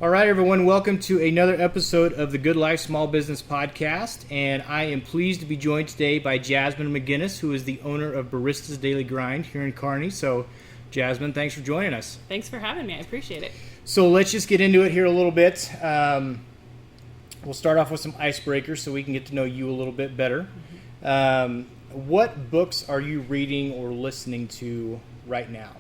All right, everyone, welcome to another episode of the Good Life Small Business Podcast, and I am pleased to be joined today by Jasmin McGinnis, who is the owner of Baristas Daily Grind here in Kearney. So, Jasmin, thanks for joining us. Thanks for having me. I appreciate it. So let's just get into it here a little bit. We'll start off with some icebreakers so we can get to know you a little bit better. What books are you reading or listening to right now?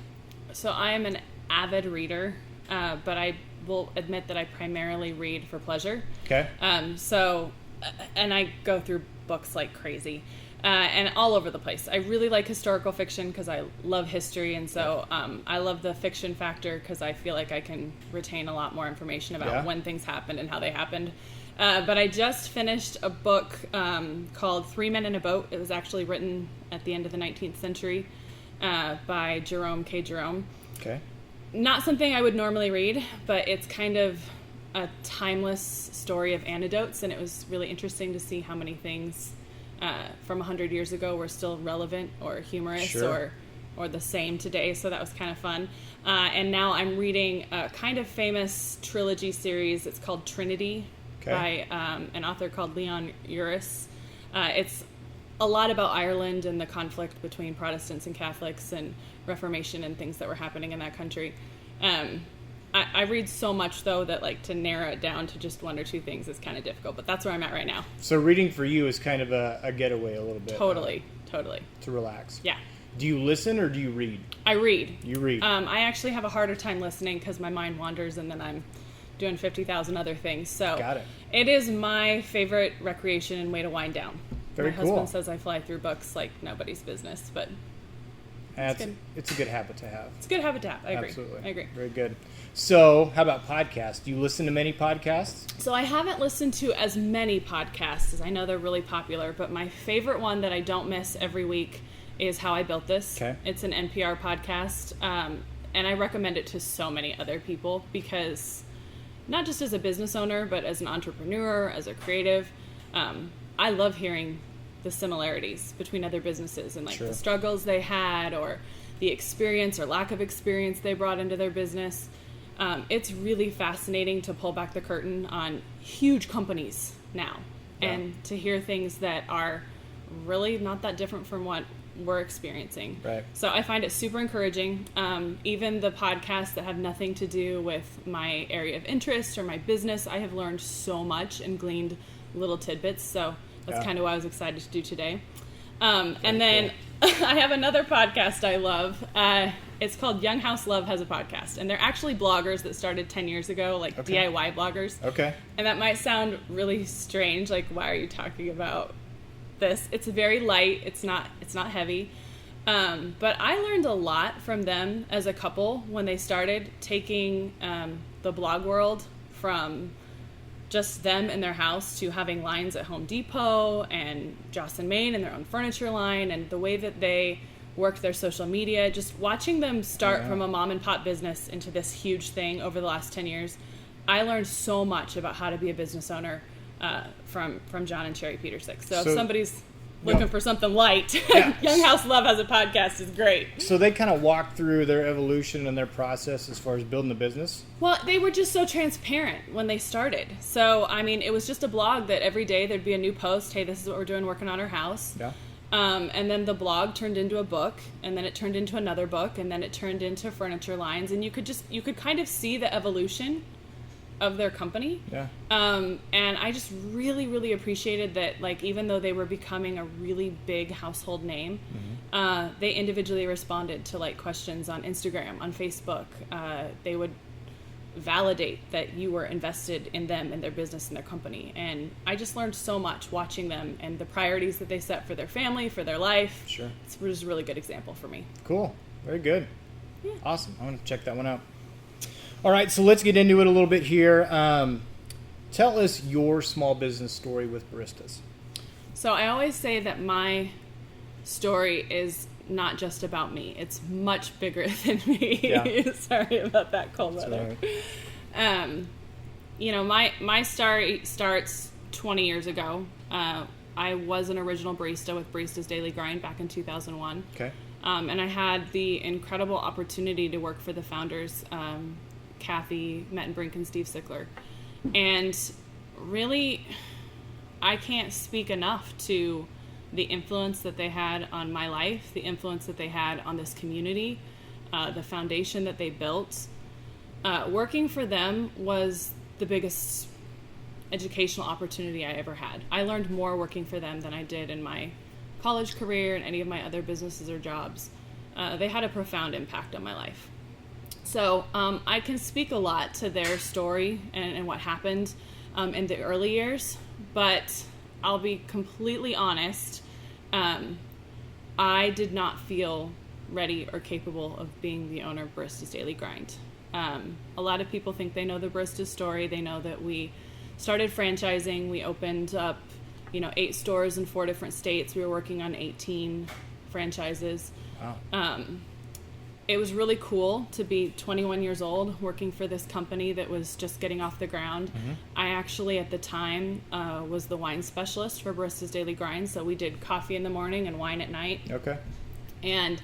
So I am an avid reader, but I will admit that I primarily read for pleasure. Okay. And I go through books like crazy, and all over the place. I really like historical fiction because I love history, and so I love the fiction factor because I feel like I can retain a lot more information about when things happened and how they happened. But I just finished a book called Three Men in a Boat. It was actually written at the end of the 19th century by Jerome K. Jerome. Okay. Not something I would normally read, but it's kind of a timeless story of anecdotes, and it was really interesting to see how many things from 100 years ago were still relevant or humorous or the same today, so that was kind of fun. And now I'm reading a kind of famous trilogy series. It's called Trinity by an author called Leon Uris. It's a lot about Ireland and the conflict between Protestants and Catholics and Reformation and things that were happening in that country. I read so much, though, that like to narrow it down to just one or two things is kind of difficult, but that's where I'm at right now. So reading for you is kind of a getaway a little bit. Totally. To relax. Yeah. Do you listen or do you read? I read. You read. I actually have a harder time listening because my mind wanders and then I'm doing 50,000 other things. So Got it. It is my favorite recreation and way to wind down. Very my cool. husband says I fly through books like nobody's business, but it's a good habit to have. it's a good habit to have. I agree. Absolutely. I agree. Very good. So, how about podcasts? Do you listen to many podcasts? So I haven't listened to as many podcasts as I know they're really popular, but my favorite one that I don't miss every week is How I Built This. Okay. It's an NPR podcast, and I recommend it to so many other people because not just as a business owner, but as an entrepreneur, as a creative, I love hearing the similarities between other businesses and the struggles they had or the experience or lack of experience they brought into their business. It's really fascinating to pull back the curtain on huge companies now and to hear things that are really not that different from what we're experiencing. Right. So I find it super encouraging. Even the podcasts that have nothing to do with my area of interest or my business, I have learned so much and gleaned little tidbits. So that's kind of what I was excited to do today. And then I have another podcast I love. It's called Young House Love Has a Podcast. And they're actually bloggers that started 10 years ago, like DIY bloggers. Okay. And that might sound really strange. Like, why are you talking about this? It's very light. It's not heavy. But I learned a lot from them as a couple when they started taking the blog world from just them in their house to having lines at Home Depot and Joss & Main and their own furniture line, and the way that they worked their social media, just watching them start from a mom and pop business into this huge thing over the last 10 years. I learned so much about how to be a business owner from John and Sherry Petersik. So if somebody's looking for something light, Young House Love Has a Podcast is great. So they kind of walk through their evolution and their process as far as building the business? Well, they were just so transparent when they started. So, I mean, it was just a blog that every day there'd be a new post. Hey, this is what we're doing working on our house. Yeah. And then the blog turned into a book, and then it turned into another book, and then it turned into furniture lines. And you could kind of see the evolution of their company. Yeah. And I just really, really appreciated that, like, even though they were becoming a really big household name, they individually responded to like questions on Instagram, on Facebook. They would validate that you were invested in them and their business and their company. And I just learned so much watching them and the priorities that they set for their family, for their life. Sure. It was a really good example for me. Cool. Very good. Yeah. Awesome. I'm going to check that one out. All right, so let's get into it a little bit here. Tell us your small business story with Baristas. So I always say that my story is not just about me. It's much bigger than me. Yeah. Sorry about that cold weather. Right. My story starts 20 years ago. I was an original barista with Baristas Daily Grind back in 2001. Okay. And I had the incredible opportunity to work for the founders, Kathy Mettenbrink and Steve Sickler. And really, I can't speak enough to the influence that they had on my life, the influence that they had on this community, the foundation that they built. Working for them was the biggest educational opportunity I ever had. I learned more working for them than I did in my college career and any of my other businesses or jobs. They had a profound impact on my life. So I can speak a lot to their story and what happened in the early years, but I'll be completely honest. I did not feel ready or capable of being the owner of Baristas Daily Grind. A lot of people think they know the Barista story. They know that we started franchising. We opened up, 8 stores in 4 different states. We were working on 18 franchises. Wow. It was really cool to be 21 years old working for this company that was just getting off the ground. Mm-hmm. I actually, at the time, was the wine specialist for Baristas Daily Grind. So we did coffee in the morning and wine at night. Okay. And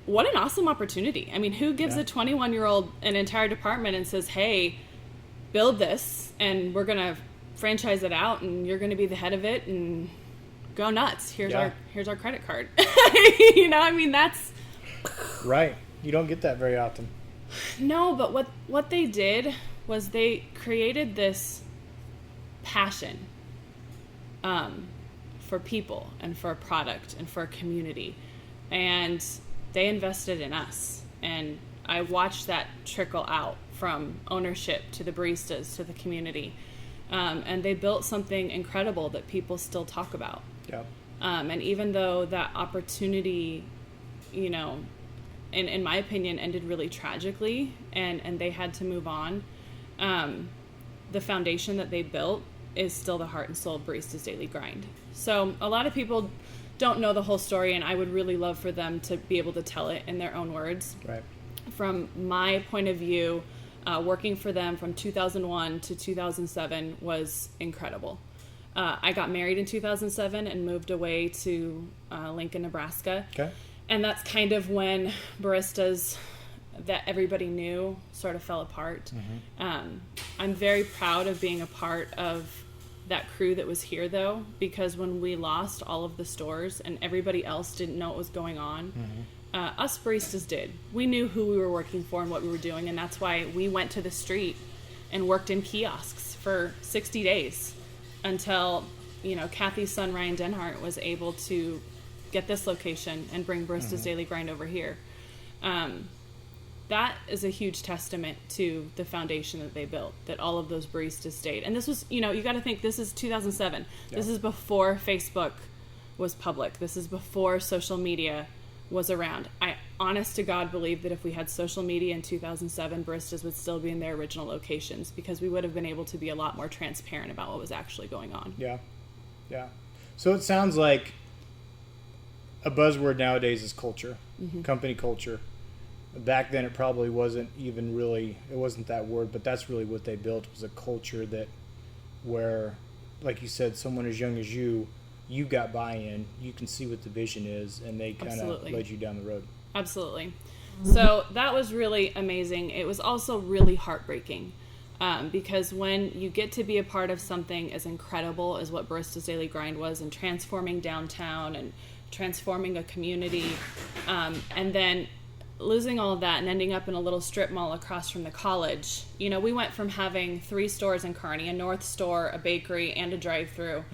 what an awesome opportunity. I mean, who gives a 21-year-old an entire department and says, hey, build this and we're going to franchise it out and you're going to be the head of it and go nuts. Here's our credit card. That's right. You don't get that very often. No, but what they did was they created this passion for people and for a product and for a community. And they invested in us. And I watched that trickle out from ownership to the baristas to the community. And they built something incredible that people still talk about. Yeah. And even though that opportunity, in my opinion, ended really tragically and they had to move on, the foundation that they built is still the heart and soul of Baristas Daily Grind. So a lot of people don't know the whole story, and I would really love for them to be able to tell it in their own words. Right. From my point of view, working for them from 2001 to 2007 was incredible. I got married in 2007 and moved away to Lincoln, Nebraska. Okay. And that's kind of when baristas that everybody knew sort of fell apart. Mm-hmm. I'm very proud of being a part of that crew that was here, though, because when we lost all of the stores and everybody else didn't know what was going on, us baristas did. We knew who we were working for and what we were doing, and that's why we went to the street and worked in kiosks for 60 days until, Kathy's son, Ryan Denhart, was able to get this location and bring Baristas Daily Grind over here. That is a huge testament to the foundation that they built, that all of those baristas stayed. And this was, you got to think, this is 2007. Yeah. This is before Facebook was public. This is before social media was around. I, honest to God, believe that if we had social media in 2007, baristas would still be in their original locations because we would have been able to be a lot more transparent about what was actually going on. Yeah. Yeah. So it sounds like a buzzword nowadays is culture, company culture. Back then it probably wasn't even really, it wasn't that word, but that's really what they built, was a culture that where, like you said, someone as young as you got buy-in, you can see what the vision is, and they kind of led you down the road. Absolutely. So that was really amazing. It was also really heartbreaking because when you get to be a part of something as incredible as what Baristas Daily Grind was, and transforming downtown and transforming a community, and then losing all of that and ending up in a little strip mall across from the college. We went from having 3 stores in Kearney, a North store, a bakery, and a drive-through,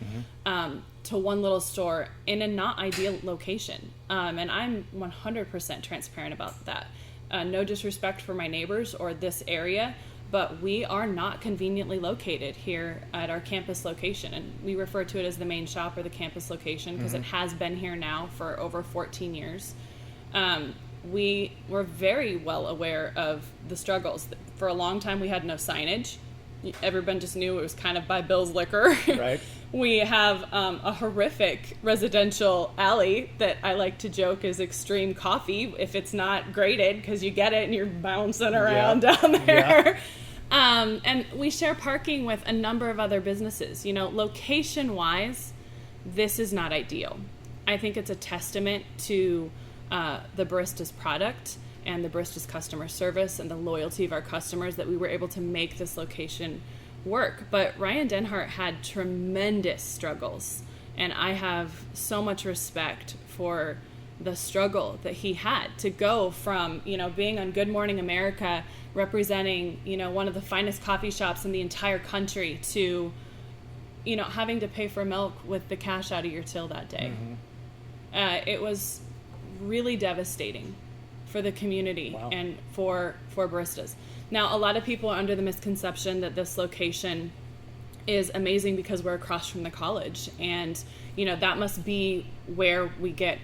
to one little store in a not ideal location. And I'm 100% transparent about that. No disrespect for my neighbors or this area, but we are not conveniently located here at our campus location. And we refer to it as the main shop or the campus location because it has been here now for over 14 years. We were very well aware of the struggles. For a long time, we had no signage. Everyone just knew it was kind of by Bill's Liquor. Right. We have a horrific residential alley that I like to joke is Extreme Coffee if it's not graded, because you get it and you're bouncing around down there. Yeah. And we share parking with a number of other businesses. Location-wise, this is not ideal. I think it's a testament to the barista's product, and the Barista's customer service and the loyalty of our customers that we were able to make this location work. But Ryan Denhart had tremendous struggles, and I have so much respect for the struggle that he had to go from, being on Good Morning America, representing, one of the finest coffee shops in the entire country, to, having to pay for milk with the cash out of your till that day. It was really devastating for the community. Wow. And for baristas. Now, a lot of people are under the misconception that this location is amazing because we're across from the college, and that must be where we get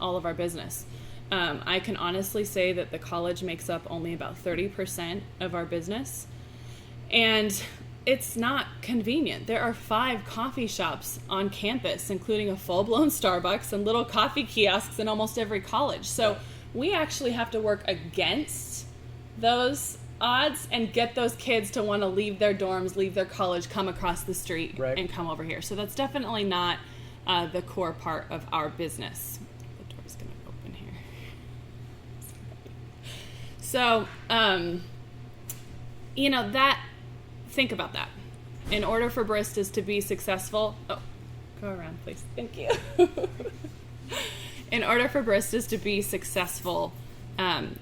all of our business. I can honestly say that the college makes up only about 30% of our business, and it's not convenient. There are 5 coffee shops on campus, including a full-blown Starbucks and little coffee kiosks in almost every college. So we actually have to work against those odds and get those kids to want to leave their dorms, leave their college, come across the street, and come over here. So that's definitely not the core part of our business. The door's going to open here. So, think about that. In order for baristas to be successful, go around, please. Thank you. In order for baristas to be successful,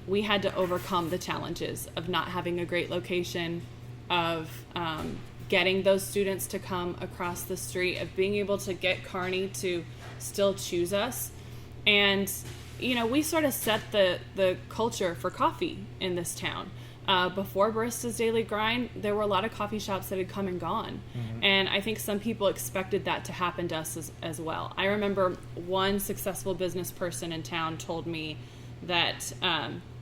we had to overcome the challenges of not having a great location, of getting those students to come across the street, of being able to get Kearney to still choose us. And, we sort of set the culture for coffee in this town. Before Baristas Daily Grind, there were a lot of coffee shops that had come and gone. And I think some people expected that to happen to us as well. I remember one successful business person in town told me that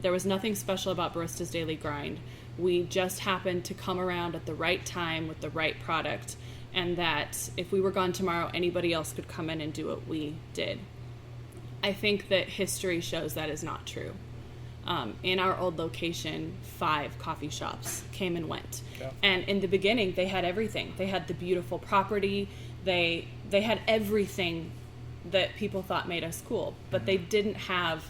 there was nothing special about Baristas Daily Grind. We just happened to come around at the right time with the right product, and that if we were gone tomorrow, anybody else could come in and do what we did. I think that history shows that is not true. In our old location, 5 coffee shops came and went. Yeah. And in the beginning, they had everything. They had the beautiful property. They had everything that people thought made us cool, but they didn't have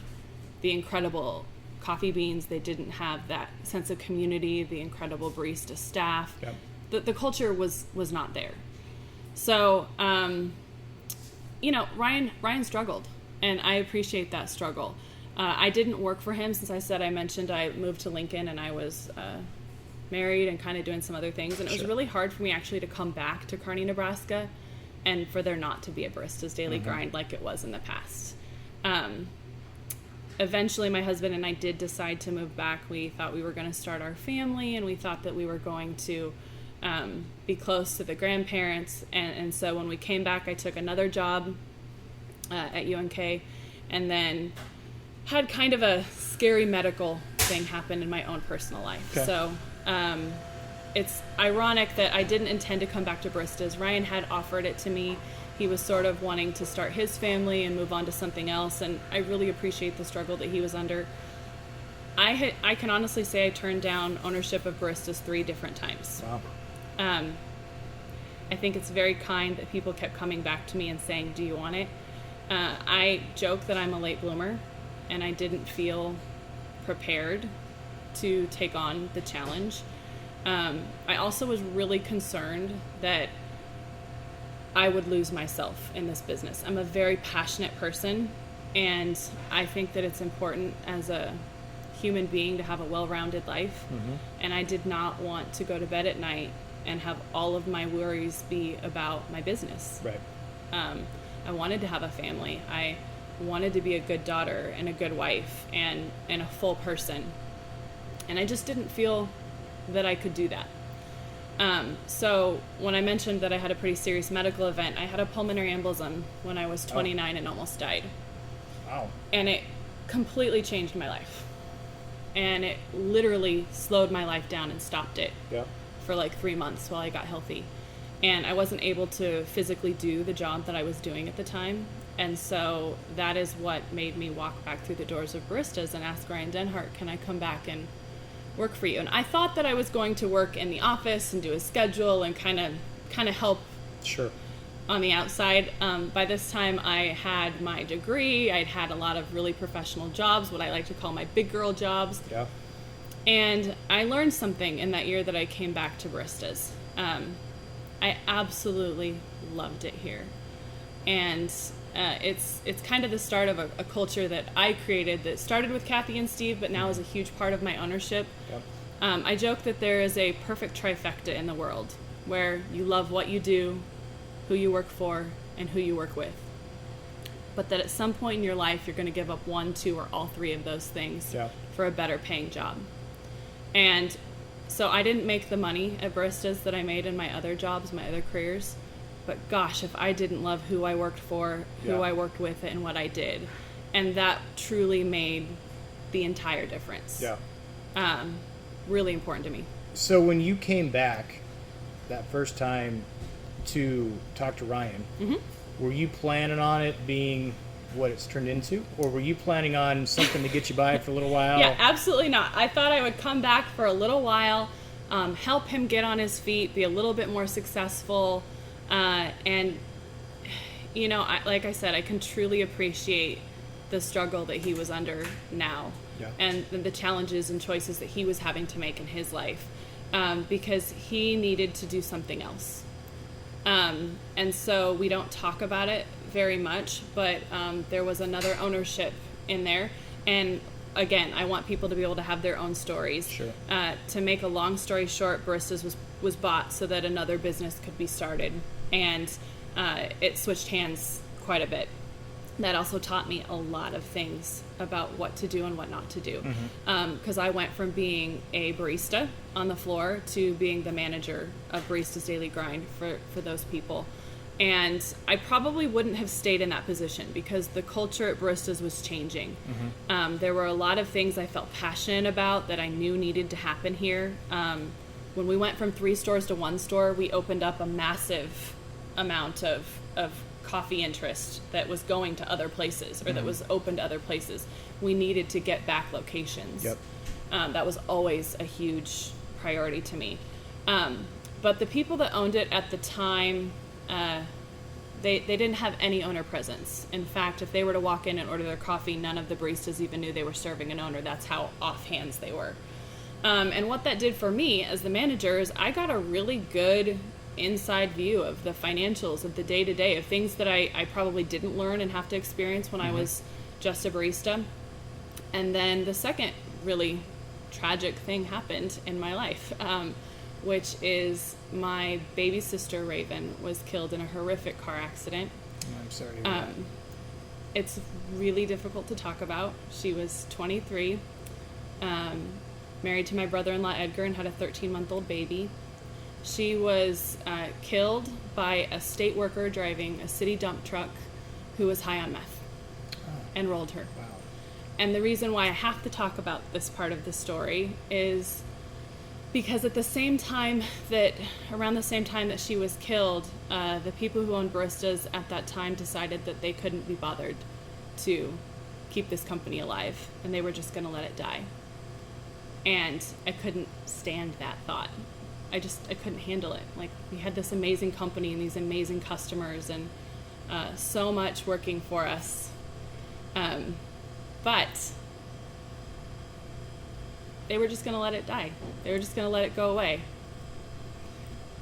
the incredible coffee beans. They didn't have that sense of community, the incredible barista staff. Yep. The culture was not there. So, Ryan struggled, and I appreciate that struggle. I didn't work for him, since I mentioned I moved to Lincoln and I was married and kind of doing some other things. And it was really hard for me actually to come back to Kearney, Nebraska, and for there not to be a Baristas Daily Grind like it was in the past. Eventually, my husband and I did decide to move back. We thought we were going to start our family, and we thought that we were going to be close to the grandparents. And so when we came back, I took another job at UNK, and then had kind of a scary medical thing happen in my own personal life. Okay. So it's ironic that I didn't intend to come back to Baristas. Ryan had offered it to me. He was sort of wanting to start his family and move on to something else, and I really appreciate the struggle that he was under. I can honestly say I turned down ownership of Baristas 3 different times. Wow. I think it's very kind that people kept coming back to me and saying, do you want it? I joke that I'm a late bloomer, and I didn't feel prepared to take on the challenge. I also was really concerned that I would lose myself in this business. I'm a very passionate person, and I think that it's important as a human being to have a well-rounded life. And I did not want to go to bed at night and have all of my worries be about my business. Right. I wanted to have a family. I wanted to be a good daughter and a good wife and a full person. And I just didn't feel that I could do that. So when I mentioned that I had a pretty serious medical event, I had a pulmonary embolism when I was 29 and almost died. Wow. And it completely changed my life. And it literally slowed my life down and stopped it for like 3 months while I got healthy. And I wasn't able to physically do the job that I was doing at the time. And so that is what made me walk back through the doors of Baristas and ask Ryan Denhart, can I come back and work for you? And I thought that I was going to work in the office and do a schedule and kind of help on the outside. By this time, I had my degree. I'd had a lot of really professional jobs, what I like to call my big girl jobs. Yeah. And I learned something in that year that I came back to Baristas. I absolutely loved it here. And it's kind of the start of a culture that I created that started with Kathy and Steve, but now is a huge part of my ownership. Yep. I joke that there is a perfect trifecta in the world where you love what you do, who you work for, and who you work with. But that at some point in your life, you're going to give up one, two, or all three of those things for a better paying job. And so I didn't make the money at Baristas that I made in my other jobs, my other careers. But gosh, if I didn't love who I worked for, who I worked with, and what I did. And that truly made the entire difference. Yeah. Really important to me. So when you came back that first time to talk to Ryan, were you planning on it being what it's turned into? Or were you planning on something to get you by for a little while? Yeah, absolutely not. I thought I would come back for a little while, help him get on his feet, be a little bit more successful. And, you know, like I said, I can truly appreciate the struggle that he was under now. Yeah. And the challenges and choices that he was having to make in his life, because he needed to do something else. And so we don't talk about it very much, but there was another ownership in there. And again, I want people to be able to have their own stories. Sure. To make a long story short, Baristas was bought so that another business could be started. And it switched hands quite a bit. That also taught me a lot of things about what to do and what not to do. Because I went from being a barista on the floor to being the manager of Baristas Daily Grind for those people. And I probably wouldn't have stayed in that position because the culture at Baristas was changing. There were a lot of things I felt passionate about that I knew needed to happen here. When we went from 3 stores to 1 store, we opened up a massive amount of coffee interest that was going to other places or that was open to other places. We needed to get back locations. Yep. That was always a huge priority to me. But the people that owned it at the time, they didn't have any owner presence. In fact, if they were to walk in and order their coffee, none of the baristas even knew they were serving an owner. That's how offhands they were. And what that did for me as the manager is I got a really good inside view of the financials of the day-to-day of things that I probably didn't learn and have to experience when I was just a barista. And then the second really tragic thing happened in my life, which is my baby sister Raven was killed in a horrific car accident. I'm sorry to hear that. It's really difficult to talk about. She was 23, married to my brother-in-law Edgar, and had a 13-month-old baby. She was killed by a state worker driving a city dump truck who was high on meth and rolled her. Wow. And the reason why I have to talk about this part of the story is because at the same time around the same time that she was killed, the people who owned Baristas at that time decided that they couldn't be bothered to keep this company alive, and they were just going to let it die. And I couldn't stand that thought. I couldn't handle it. Like, we had this amazing company and these amazing customers and so much working for us. But they were just going to let it die. They were just going to let it go away.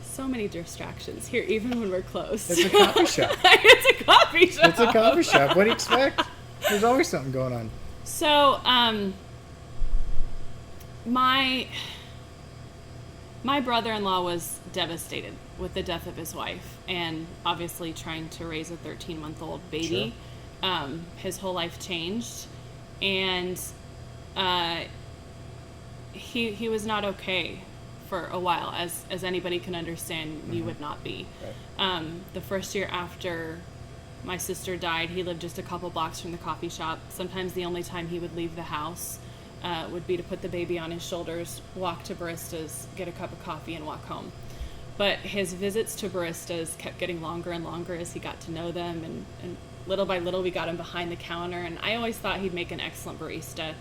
So many distractions here, even when we're closed. It's a coffee shop. It's a coffee shop. It's a coffee shop. What do you expect? There's always something going on. So, my brother-in-law was devastated with the death of his wife and obviously trying to raise a 13-month-old baby. Sure. His whole life changed, and he was not okay for a while, as anybody can understand. You would not be. Right. The first year after my sister died, he lived just a couple blocks from the coffee shop. Sometimes the only time he would leave the house would be to put the baby on his shoulders, walk to Baristas, get a cup of coffee, and walk home. But his visits to Baristas kept getting longer and longer as he got to know them, and little by little we got him behind the counter, and I always thought he'd make an excellent barista.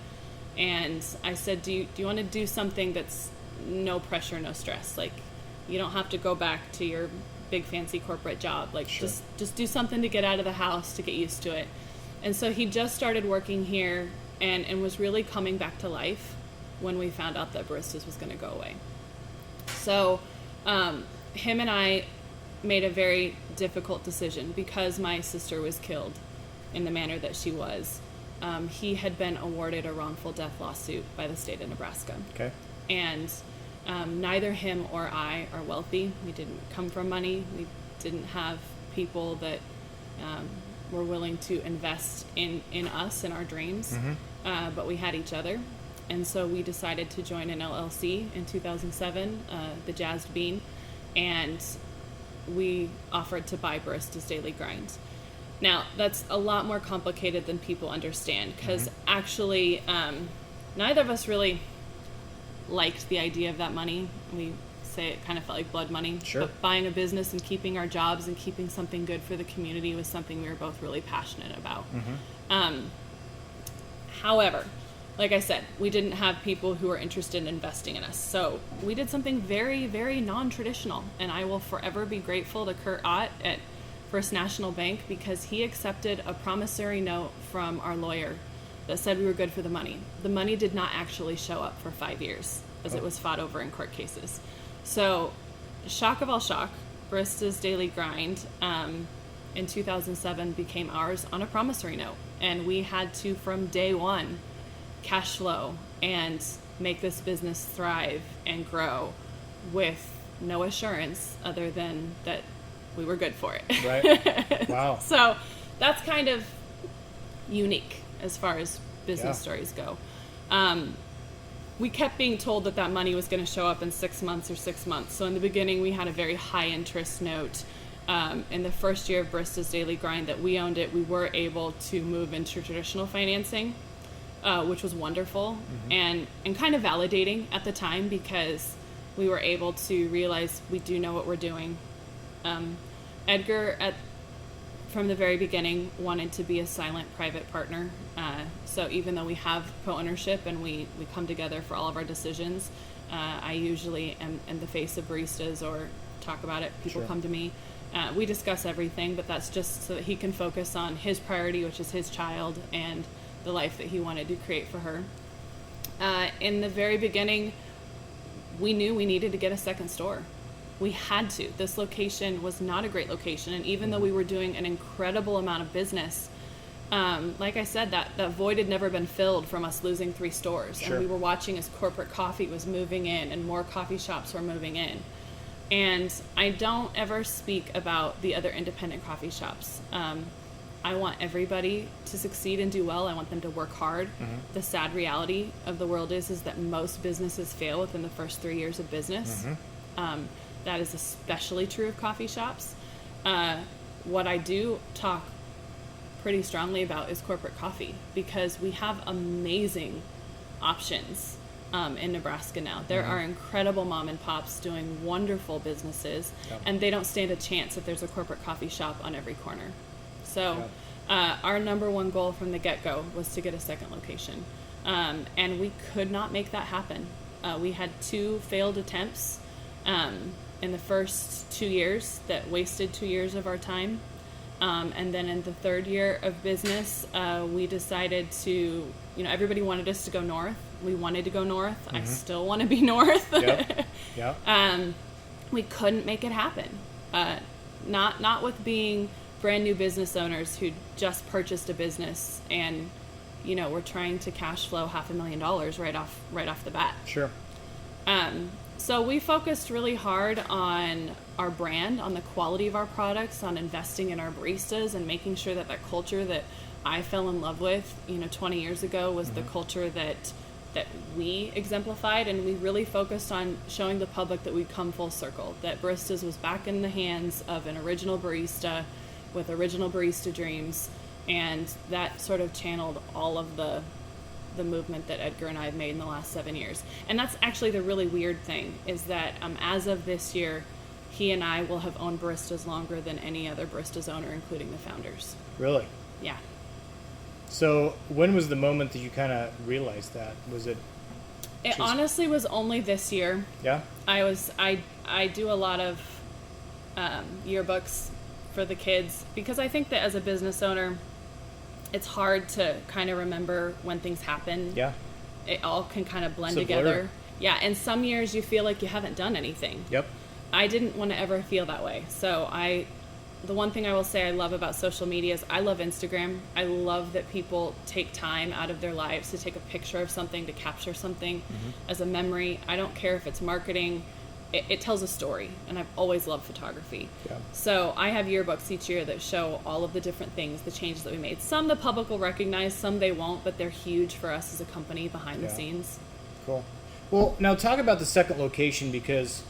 And I said, do you want to do something that's no pressure, no stress? Like, you don't have to go back to your big fancy corporate job. Like Sure. just do something to get out of the house, to get used to it. And so he just started working here and was really coming back to life when we found out that Baristas was going to go away. So him and I made a very difficult decision because my sister was killed in the manner that she was. He had been awarded a wrongful death lawsuit by the state of Nebraska. Okay. And neither him or I are wealthy. We didn't come from money. We didn't have people that were willing to invest in us and our dreams. But we had each other. And so we decided to join an LLC in 2007, the Jazzed Bean, and we offered to buy Baristas Daily Grind. Now, that's a lot more complicated than people understand, because actually neither of us really liked the idea of that money. We say it kind of felt like blood money. Sure. But buying a business and keeping our jobs and keeping something good for the community was something we were both really passionate about. However, like I said, we didn't have people who were interested in investing in us. So we did something very, very non-traditional. And I will forever be grateful to Kurt Ott at First National Bank, because he accepted a promissory note from our lawyer that said we were good for the money. The money did not actually show up for 5 years, as it was fought over in court cases. So, shock of all shock, Baristas Daily Grind in 2007 became ours on a promissory note. And we had to, from day one, cash flow and make this business thrive and grow with no assurance other than that we were good for it. Right. Wow. So that's kind of unique as far as business stories go. We kept being told that that money was going to show up in 6 months or 6 months. So in the beginning, we had a very high interest note. In the first year of Baristas Daily Grind that we owned it, we were able to move into traditional financing, which was wonderful and kind of validating at the time, because we were able to realize we do know what we're doing. Edgar, from the very beginning, wanted to be a silent private partner. So even though we have co-ownership and we come together for all of our decisions, I usually am in the face of baristas or talk about it. People come to me. We discuss everything, but that's just so that he can focus on his priority, which is his child and the life that he wanted to create for her. In the very beginning, we knew we needed to get a second store. We had to. This location was not a great location, and even though we were doing an incredible amount of business, like I said, that void had never been filled from us losing 3 stores. Sure. And we were watching as corporate coffee was moving in and more coffee shops were moving in. And I don't ever speak about the other independent coffee shops. I want everybody to succeed and do well. I want them to work hard. The sad reality of the world is that most businesses fail within the first 3 years of business. That is especially true of coffee shops. What I do talk pretty strongly about is corporate coffee, because we have amazing options in Nebraska now. There are incredible mom and pops doing wonderful businesses, and they don't stand a chance if there's a corporate coffee shop on every corner. So our number one goal from the get-go was to get a second location, and we could not make that happen. We had 2 failed attempts in the first 2 years that wasted 2 years of our time. And then in the 3rd year of business, we decided to, everybody wanted us to go north. We wanted to go north. I still want to be north. We couldn't make it happen. Not with being brand new business owners who just purchased a business and, we're trying to cash flow $500,000 right off the bat. Sure. So we focused really hard on our brand, on the quality of our products, on investing in our baristas and making sure that culture that I fell in love with, 20 years ago was the culture that we exemplified, and we really focused on showing the public that we'd come full circle, that Baristas was back in the hands of an original barista with original barista dreams, and that sort of channeled all of the movement that Edgar and I have made in the last 7 years. And that's actually the really weird thing, is that as of this year, he and I will have owned baristas longer than any other baristas owner, including the founders. Really? Yeah. So when was the moment that you kind of realized that? Was it? It honestly was only this year. Yeah. I do a lot of yearbooks for the kids, because I think that as a business owner, it's hard to kind of remember when things happen. Yeah. It all can kind of blend It's a blur. together. Yeah, and some years you feel like you haven't done anything. Yep. I didn't want to ever feel that way. So the one thing I will say I love about social media is I love Instagram. I love that people take time out of their lives to take a picture of something, to capture something as a memory. I don't care if it's marketing. It tells a story, and I've always loved photography. Yeah. So I have yearbooks each year that show all of the different things, the changes that we made. Some the public will recognize, some they won't, but they're huge for us as a company behind the scenes. Cool. Well, now talk about the second location, because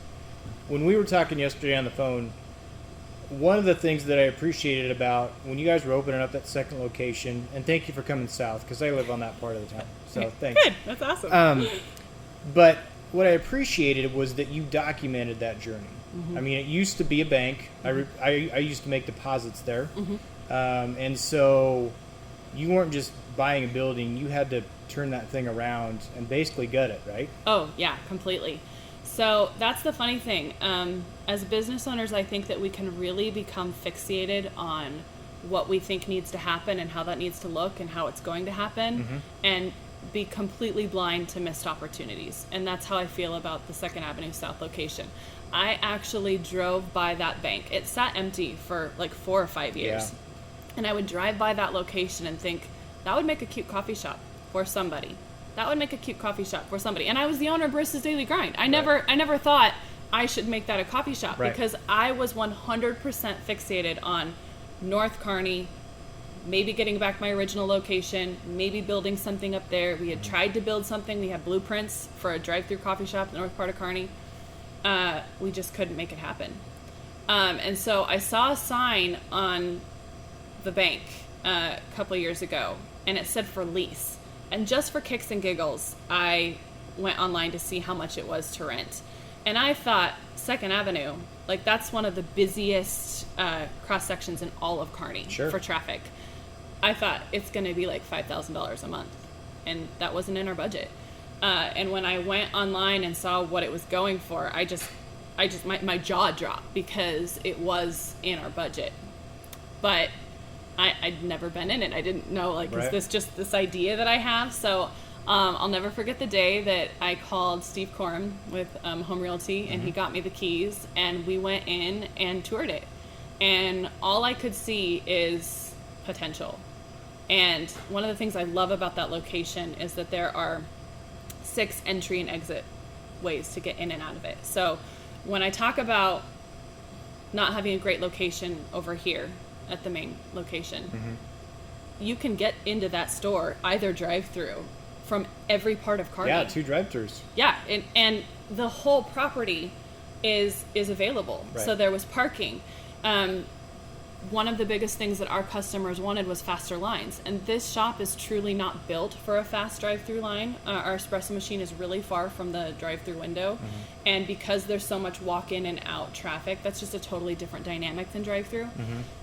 when we were talking yesterday on the phone, one of the things that I appreciated about when you guys were opening up that second location, and thank you for coming south, because I live on that part of the town, so thanks. Good, that's awesome. But what I appreciated was that you documented that journey. I mean, it used to be a bank. I used to make deposits there. And so you weren't just buying a building. You had to turn that thing around and basically gut it, right? Oh, yeah, completely. So that's the funny thing. As business owners, I think that we can really become fixated on what we think needs to happen and how that needs to look and how it's going to happen, and be completely blind to missed opportunities. And that's how I feel about the 2nd Avenue South location. I actually drove by that bank. It sat empty for like 4 or 5 years. Yeah. And I would drive by that location and think, that would make a cute coffee shop for somebody. That would make a cute coffee shop for somebody. And I was the owner of Baristas Daily Grind. I never thought I should make that a coffee shop, because I was 100% fixated on North Kearney, maybe getting back my original location, maybe building something up there. We had tried to build something. We had blueprints for a drive-through coffee shop in the north part of Kearney. We just couldn't make it happen. And so I saw a sign on the bank a couple of years ago, and it said for lease. And just for kicks and giggles, I went online to see how much it was to rent. And I thought, 2nd Avenue, like that's one of the busiest cross sections in all of Kearney for traffic. I thought it's going to be like $5,000 a month, and that wasn't in our budget. And when I went online and saw what it was going for, my jaw dropped, because it was in our budget. But I'd never been in it. I didn't know, like, is this just this idea that I have? So I'll never forget the day that I called Steve Coram with Home Realty, and he got me the keys, and we went in and toured it. And all I could see is potential. And one of the things I love about that location is that there are 6 entry and exit ways to get in and out of it. So when I talk about not having a great location over here at the main location, you can get into that store either drive-through from every part of Kearney. Yeah, 2 drive-thrus. Yeah, and the whole property is available. So there was parking. One of the biggest things that our customers wanted was faster lines, and this shop is truly not built for a fast drive-through line. Our espresso machine is really far from the drive-through window, and because there's so much walk-in and out traffic, that's just a totally different dynamic than drive-through.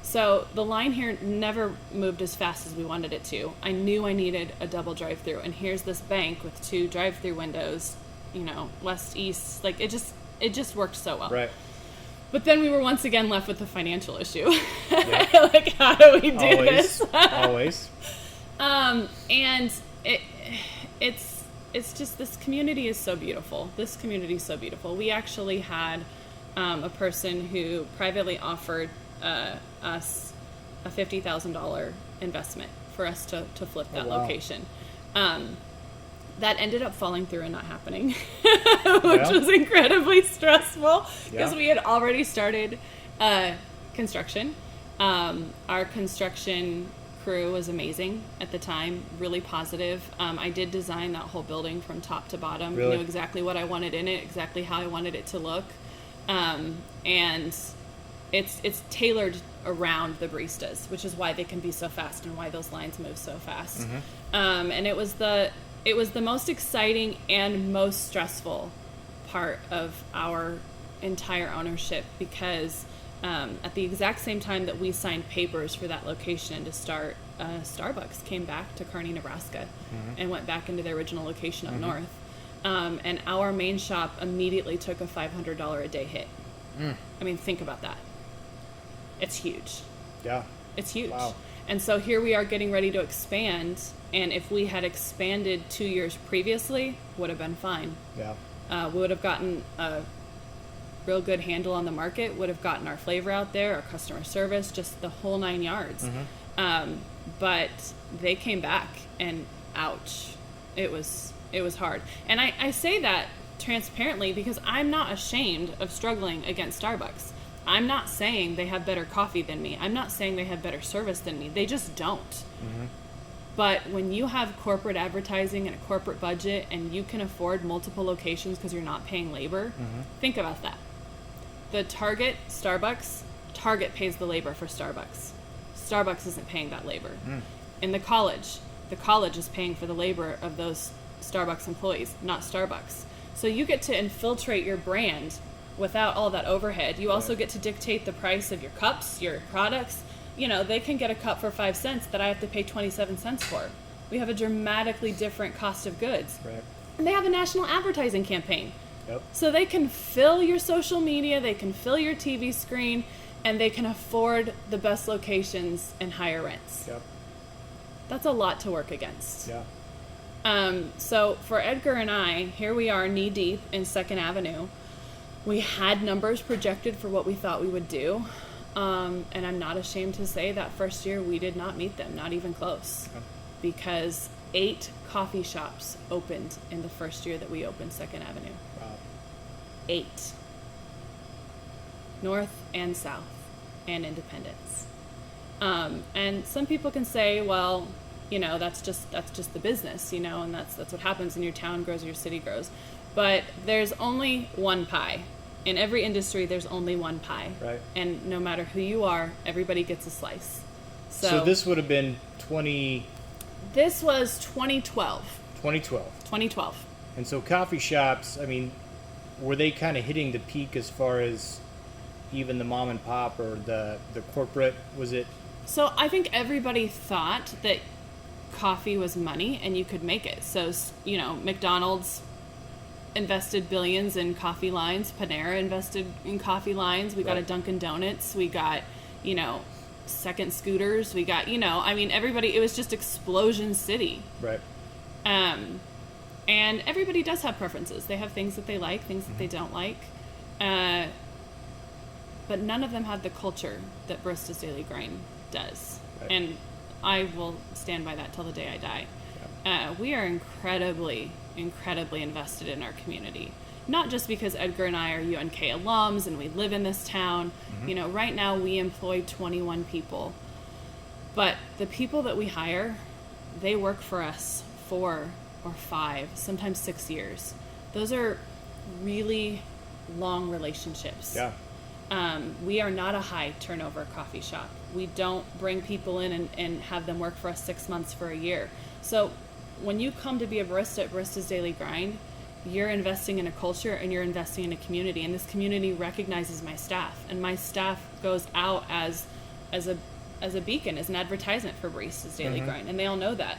So the line here never moved as fast as we wanted it to. I knew I needed a double drive-through, and here's this bank with 2 drive-through windows, west, east, like it just worked so well. Right. But then we were once again left with the financial issue. Like, how do we do this? Always. And it's just, this community is so beautiful. This community is so beautiful. We actually had a person who privately offered us a $50,000 investment for us to flip that location. That ended up falling through and not happening, which was incredibly stressful, because we had already started construction. Our construction crew was amazing at the time, really positive. I did design that whole building from top to bottom. Really? Knew exactly what I wanted in it, exactly how I wanted it to look. And it's tailored around the baristas, which is why they can be so fast and why those lines move so fast. And it was the most exciting and most stressful part of our entire ownership, because at the exact same time that we signed papers for that location to start, Starbucks came back to Kearney, Nebraska, and went back into their original location up north. And our main shop immediately took a $500 a day hit I mean, think about that. It's huge. Yeah. It's huge. Wow. And so here we are getting ready to expand. And if we had expanded 2 years previously, would have been fine. Yeah. We would have gotten a real good handle on the market, would have gotten our flavor out there, our customer service, just the whole 9 yards. But they came back, and ouch, it was hard. And I say that transparently because I'm not ashamed of struggling against Starbucks. I'm not saying they have better coffee than me. I'm not saying they have better service than me. They just don't. But when you have corporate advertising and a corporate budget and you can afford multiple locations because you're not paying labor, think about that. The Target pays the labor for Starbucks. Starbucks isn't paying that labor. In the college is paying for the labor of those Starbucks employees, not Starbucks. So you get to infiltrate your brand without all that overhead. You also get to dictate the price of your cups, your products. You know, they can get a cup for 5 cents that I have to pay 27 cents for. We have a dramatically different cost of goods. Right. And they have a national advertising campaign. Yep. So they can fill your social media, they can fill your TV screen, and they can afford the best locations and higher rents. Yep. That's a lot to work against. Yeah. So for Edgar and I, here we are knee deep in 2nd Avenue. We had numbers projected for what we thought we would do. And I'm not ashamed to say that first year we did not meet them, not even close. Okay. Because 8 coffee shops opened in the first year that we opened 2nd Avenue. Wow. 8. North and South and Independence. And some people can say, well, you know, that's just the business, you know, and that's what happens when your town grows or your city grows. But there's only one pie. In every industry, there's only one pie. Right. And no matter who you are, everybody gets a slice. So this would have been This was 2012. 2012. 2012. And so coffee shops, I mean, were they kind of hitting the peak as far as even the mom and pop or the corporate? Was it? So I think everybody thought that coffee was money and you could make it. So, you know, McDonald's invested billions in coffee lines. Panera invested in coffee lines. We got a Dunkin' Donuts. We got, you know, second scooters. We got, you know, I mean, everybody, it was just explosion city. Right. And everybody does have preferences. They have things that they like, things that they don't like. But none of them had the culture that Baristas Daily Grind does. Right. And I will stand by that till the day I die. Yeah. We are incredibly invested in our community. Not just because Edgar and I are UNK alums and we live in this town. You know, right now we employ 21 people. But the people that we hire, they work for us 4 or 5, sometimes 6 years. Those are really long relationships. Yeah. We are not a high turnover coffee shop. We don't bring people in and have them work for us 6 months for a year. So when you come to be a barista at Baristas Daily Grind, you're investing in a culture and you're investing in a community, and this community recognizes my staff, and my staff goes out as a beacon, as an advertisement for Baristas Daily Grind, and they all know that.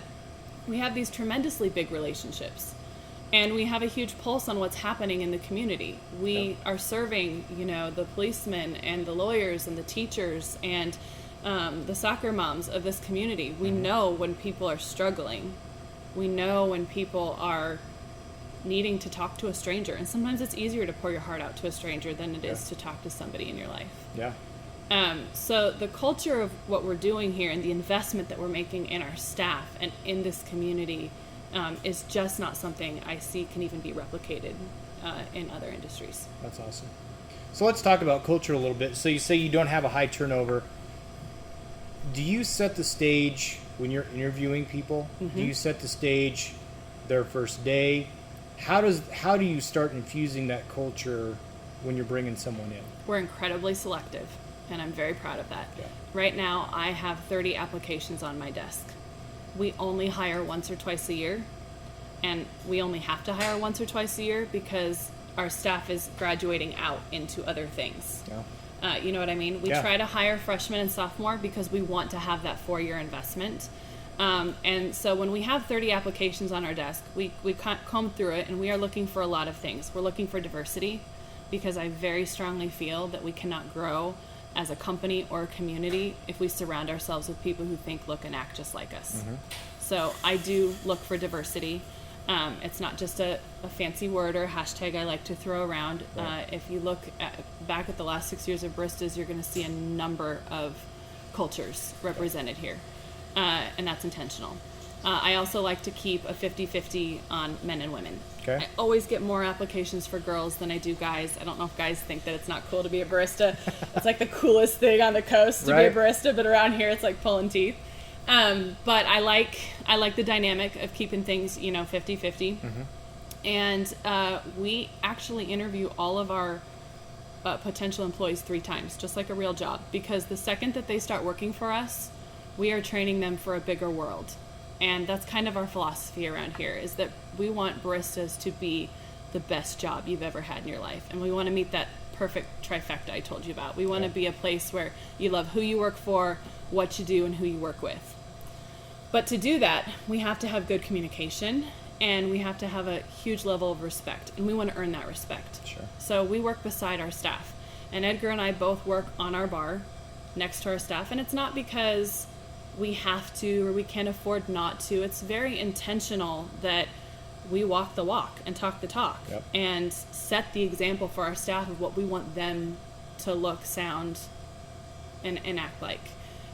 We have these tremendously big relationships, and we have a huge pulse on what's happening in the community. We are serving, you know, the policemen and the lawyers and the teachers and the soccer moms of this community. We know when people are struggling. We know when people are needing to talk to a stranger, and sometimes it's easier to pour your heart out to a stranger than it is to talk to somebody in your life. Yeah. So the culture of what we're doing here and the investment that we're making in our staff and in this community is just not something I see can even be replicated in other industries. That's awesome. So let's talk about culture a little bit. So you say you don't have a high turnover. Do you set the stage when you're interviewing people? Do you set the stage their first day? How do you start infusing that culture when you're bringing someone in? We're incredibly selective, and I'm very proud of that. Yeah. Right now, I have 30 applications on my desk. We only hire once or twice a year, and we only have to hire once or twice a year because our staff is graduating out into other things. Yeah. You know what I mean? We try to hire freshmen and sophomore because we want to have that 4-year investment. And so when we have 30 applications on our desk, we comb through it, and we are looking for a lot of things. We're looking for diversity. because I very strongly feel that we cannot grow as a company or a community if we surround ourselves with people who think, look, and act just like us. So I do look for diversity. It's not just a fancy word or a hashtag I like to throw around. If you look back at the last 6 years of Baristas, you're going to see a number of cultures represented here, and that's intentional. I also like to keep a 50-50 on men and women. Okay. I always get more applications for girls than I do guys. I don't know if guys think that it's not cool to be a barista. It's like the coolest thing on the coast to be a barista, but around here it's like pulling teeth. But I like the dynamic of keeping things, 50-50. And we actually interview all of our potential employees 3 times, just like a real job, because the second that they start working for us, we are training them for a bigger world. And that's kind of our philosophy around here, is that we want baristas to be the best job you've ever had in your life. And we want to meet that perfect trifecta I told you about. We want to be a place where you love who you work for, what you do, and who you work with. But to do that, we have to have good communication, and we have to have a huge level of respect, and we want to earn that respect. Sure. So we work beside our staff. And Edgar and I both work on our bar next to our staff, and it's not because we have to or we can't afford not to. It's very intentional that we walk the walk and talk the talk and set the example for our staff of what we want them to look, sound, and act like.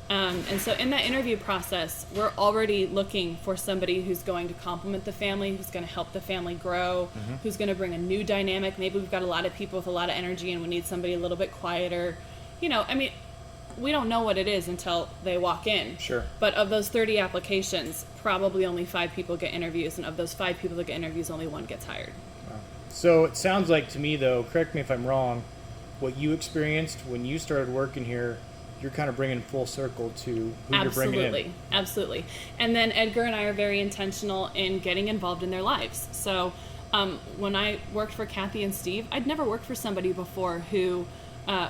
And so in that interview process, we're already looking for somebody who's going to complement the family, who's going to help the family grow, who's going to bring a new dynamic. Maybe we've got a lot of people with a lot of energy and we need somebody a little bit quieter. We don't know what it is until they walk in. Sure. But of those 30 applications, probably only 5 people get interviews, and of those 5 people that get interviews, only 1 gets hired. Wow. So it sounds like to me, though, correct me if I'm wrong, what you experienced when you started working here, you're kind of bringing full circle to who you're bringing in. Absolutely. And then Edgar and I are very intentional in getting involved in their lives. So when I worked for Kathy and Steve, I'd never worked for somebody before who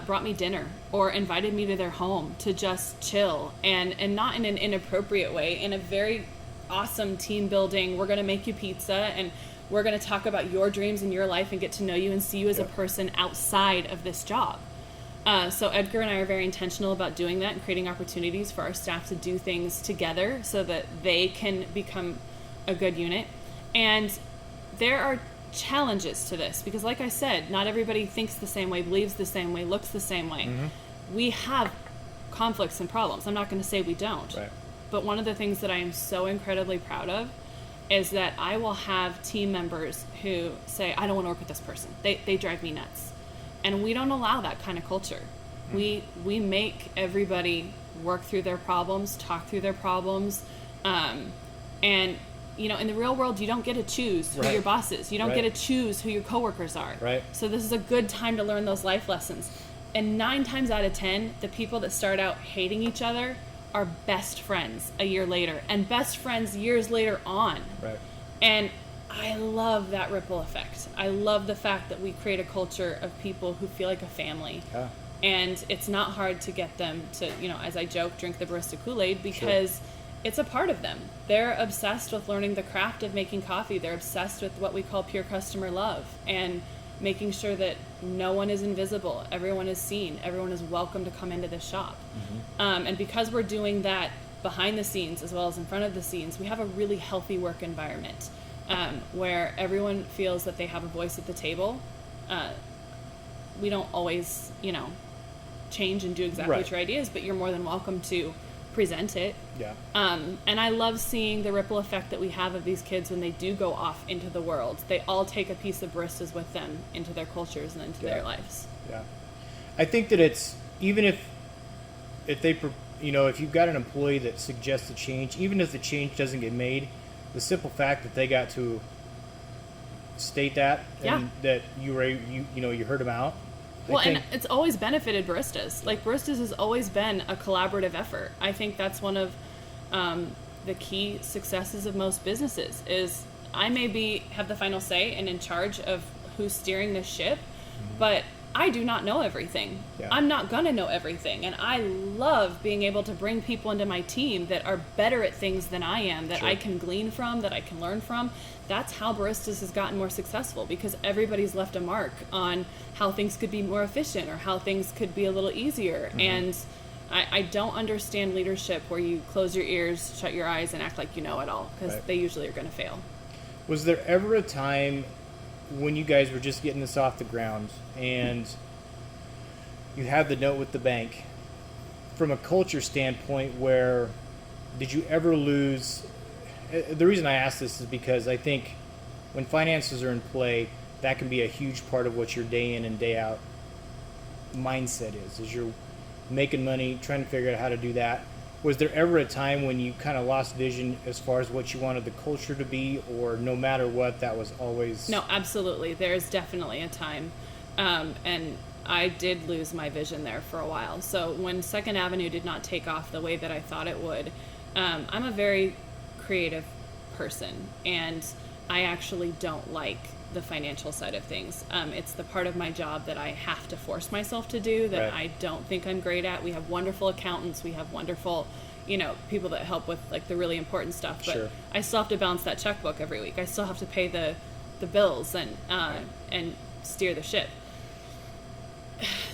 brought me dinner or invited me to their home to just chill, and not in an inappropriate way, in a very awesome team building. We're going to make you pizza, and we're going to talk about your dreams and your life and get to know you and see you as a person outside of this job. So Edgar and I are very intentional about doing that and creating opportunities for our staff to do things together so that they can become a good unit. And there are challenges to this because, like I said, not everybody thinks the same way, believes the same way, looks the same way. We have conflicts and problems. I'm not going to say we don't. Right. But one of the things that I am so incredibly proud of is that I will have team members who say, I don't want to work with this person. They drive me nuts. And we don't allow that kind of culture. We make everybody work through their problems, talk through their problems. And in the real world, you don't get to choose who your boss is. You don't get to choose who your coworkers are. Right. So this is a good time to learn those life lessons. And 9 times out of 10, the people that start out hating each other are best friends a year later, and best friends years later on. Right. And I love that ripple effect. I love the fact that we create a culture of people who feel like a family. Yeah. And it's not hard to get them to, as I joke, drink the barista Kool-Aid because it's a part of them. They're obsessed with learning the craft of making coffee. They're obsessed with what we call pure customer love and making sure that no one is invisible. Everyone is seen. Everyone is welcome to come into the shop. And because we're doing that behind the scenes as well as in front of the scenes, we have a really healthy work environment where everyone feels that they have a voice at the table. We don't always, change and do exactly what your idea is, but you're more than welcome to present it. Yeah. And I love seeing the ripple effect that we have of these kids when they do go off into the world. They all take a piece of baristas with them into their cultures and into their lives. Yeah. I think that it's, even if they, if you've got an employee that suggests a change, even if the change doesn't get made, the simple fact that they got to state that and that you heard them out. And it's always benefited baristas. Like, baristas has always been a collaborative effort. I think that's one of the key successes of most businesses is I may have the final say and in charge of who's steering the ship, but I do not know everything. Yeah. I'm not going to know everything. And I love being able to bring people into my team that are better at things than I am, that Sure. I can glean from, that I can learn from. That's how Baristas has gotten more successful, because everybody's left a mark on how things could be more efficient or how things could be a little easier. Mm-hmm. And I don't understand leadership where you close your ears, shut your eyes, and act like you know it all, because Right. they usually are going to fail. Was there ever a time when you guys were just getting this off the ground and you had the note with the bank, from a culture standpoint, where did you ever lose? The reason I ask this is because I think when finances are in play, that can be a huge part of what your day in and day out mindset is you're making money, trying to figure out how to do that. Was there ever a time when you kind of lost vision as far as what you wanted the culture to be, or no matter what, that was always... No, absolutely. There's definitely a time. And I did lose my vision there for a while. So when Second Avenue did not take off the way that I thought it would, I'm a very creative person, and I actually don't like the financial side of things. It's the part of my job that I have to force myself to do that Right. I don't think I'm great at. We have wonderful accountants. We have wonderful, people that help with like the really important stuff. But Sure. I still have to balance that checkbook every week. I still have to pay the bills and steer the ship.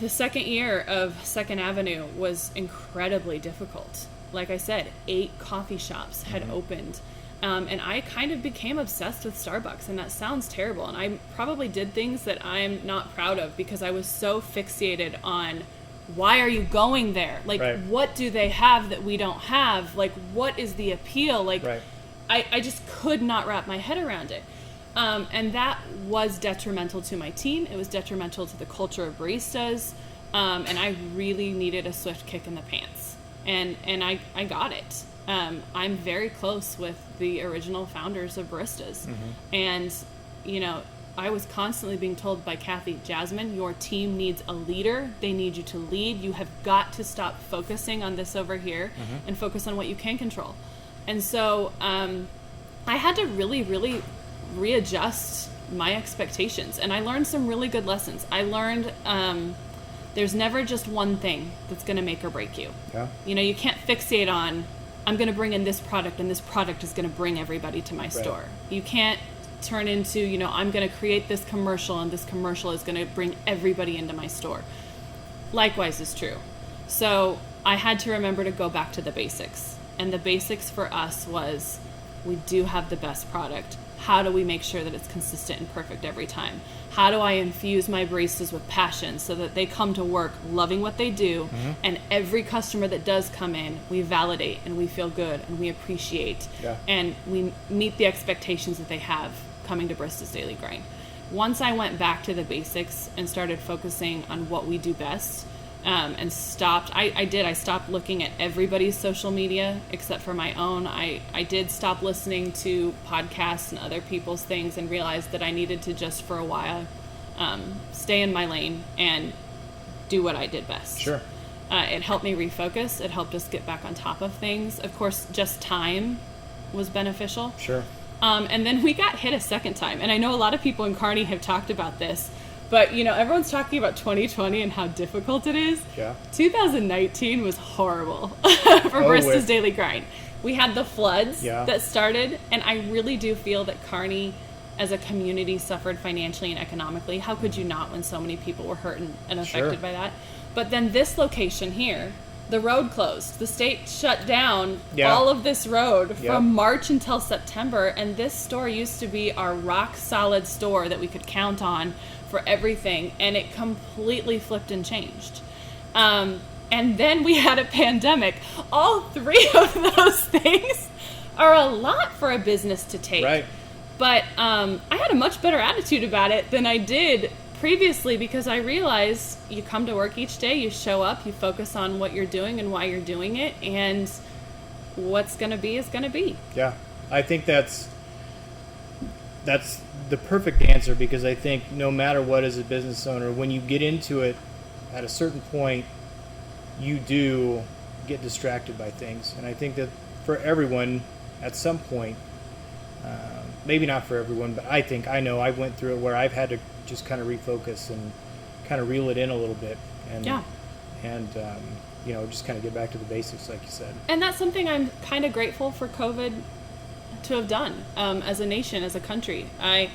The second year of Second Avenue was incredibly difficult. Like I said, 8 coffee shops had opened. And I kind of became obsessed with Starbucks, and that sounds terrible. And I probably did things that I'm not proud of because I was so fixated on, why are you going there? Like, Right. what do they have that we don't have? Like, what is the appeal? Like, Right. I just could not wrap my head around it. And that was detrimental to my team. It was detrimental to the culture of baristas. And I really needed a swift kick in the pants. And I got it. I'm very close with the original founders of Baristas. And, I was constantly being told by Kathy, Jasmin, your team needs a leader. They need you to lead. You have got to stop focusing on this over here and focus on what you can control. And so I had to really, really readjust my expectations. And I learned some really good lessons. I learned there's never just one thing that's going to make or break you. Yeah. You can't fixate on, I'm going to bring in this product and this product is going to bring everybody to my store. You can't turn into, I'm going to create this commercial and this commercial is going to bring everybody into my store. Likewise is true. So I had to remember to go back to the basics. And the basics for us was, we do have the best product. How do we make sure that it's consistent and perfect every time? How do I infuse my baristas with passion so that they come to work loving what they do, and every customer that does come in, we validate and we feel good and we appreciate, and we meet the expectations that they have coming to Baristas Daily Grind. Once I went back to the basics and started focusing on what we do best, and stopped, I stopped looking at everybody's social media except for my own. I did stop listening to podcasts and other people's things and realized that I needed to just for a while stay in my lane and do what I did best. Sure. It helped me refocus. It helped us get back on top of things. Of course, just time was beneficial. Sure. And then we got hit a second time. And I know a lot of people in Kearney have talked about this. But, everyone's talking about 2020 and how difficult it is. Yeah. 2019 was horrible for Baristas Daily Grind. We had the floods that started, and I really do feel that Kearney, as a community, suffered financially and economically. How could you not when so many people were hurt and affected by that? But then this location here, the road closed. The state shut down all of this road from March until September, and this store used to be our rock-solid store that we could count on for everything, and it completely flipped and changed. And then we had a pandemic. All 3 of those things are a lot for a business to take. Right. But I had a much better attitude about it than I did previously, because I realized you come to work each day, you show up, you focus on what you're doing and why you're doing it, and what's going to be is going to be. Yeah. I think that's the perfect answer, because I think no matter what, as a business owner, when you get into it, at a certain point, you do get distracted by things. And I think that for everyone, at some point, maybe not for everyone, but I know I went through it where I've had to just kind of refocus and kind of reel it in a little bit and Yeah. and just kind of get back to the basics, like you said. And that's something I'm kind of grateful for COVID to have done as a nation, as a country. I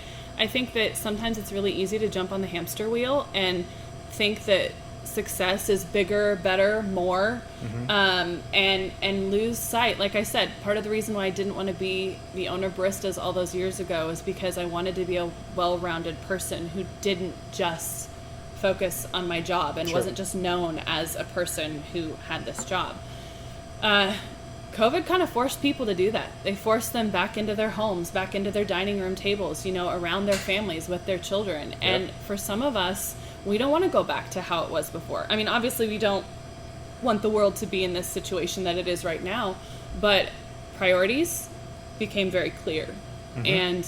think that sometimes it's really easy to jump on the hamster wheel and think that success is bigger, better, more, and lose sight. Like I said, part of the reason why I didn't want to be the owner of Baristas all those years ago is because I wanted to be a well-rounded person who didn't just focus on my job and wasn't just known as a person who had this job. COVID kind of forced people to do that. They forced them back into their homes, back into their dining room tables, around their families with their children. Yep. And for some of us, we don't want to go back to how it was before. I mean, obviously we don't want the world to be in this situation that it is right now, but priorities became very clear. And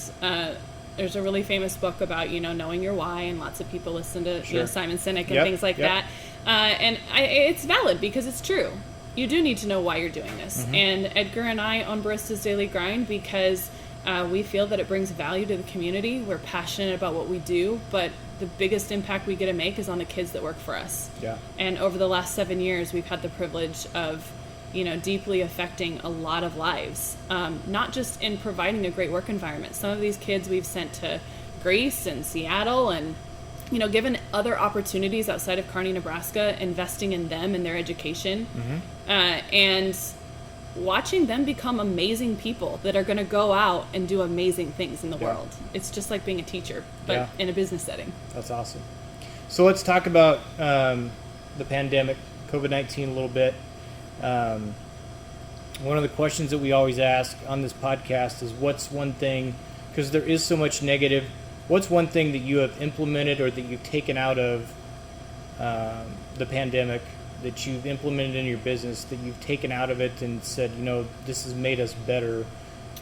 there's a really famous book about, knowing your why, and lots of people listen to Simon Sinek and things like that. And it's valid because it's true. You do need to know why you're doing this. And Edgar and I own Baristas Daily Grind because we feel that it brings value to the community. We're passionate about what we do, but the biggest impact we get to make is on the kids that work for us. Yeah. And over the last 7 years, we've had the privilege of, deeply affecting a lot of lives, not just in providing a great work environment. Some of these kids we've sent to Greece and Seattle and, given other opportunities outside of Kearney, Nebraska, investing in them and their education, and watching them become amazing people that are going to go out and do amazing things in the world. It's just like being a teacher, but in a business setting. That's awesome. So let's talk about the pandemic, COVID-19 a little bit. One of the questions that we always ask on this podcast is, what's one thing, because there is so much negative, what's one thing that you have implemented or that you've taken out of the pandemic, that you've implemented in your business, that you've taken out of it and said, this has made us better?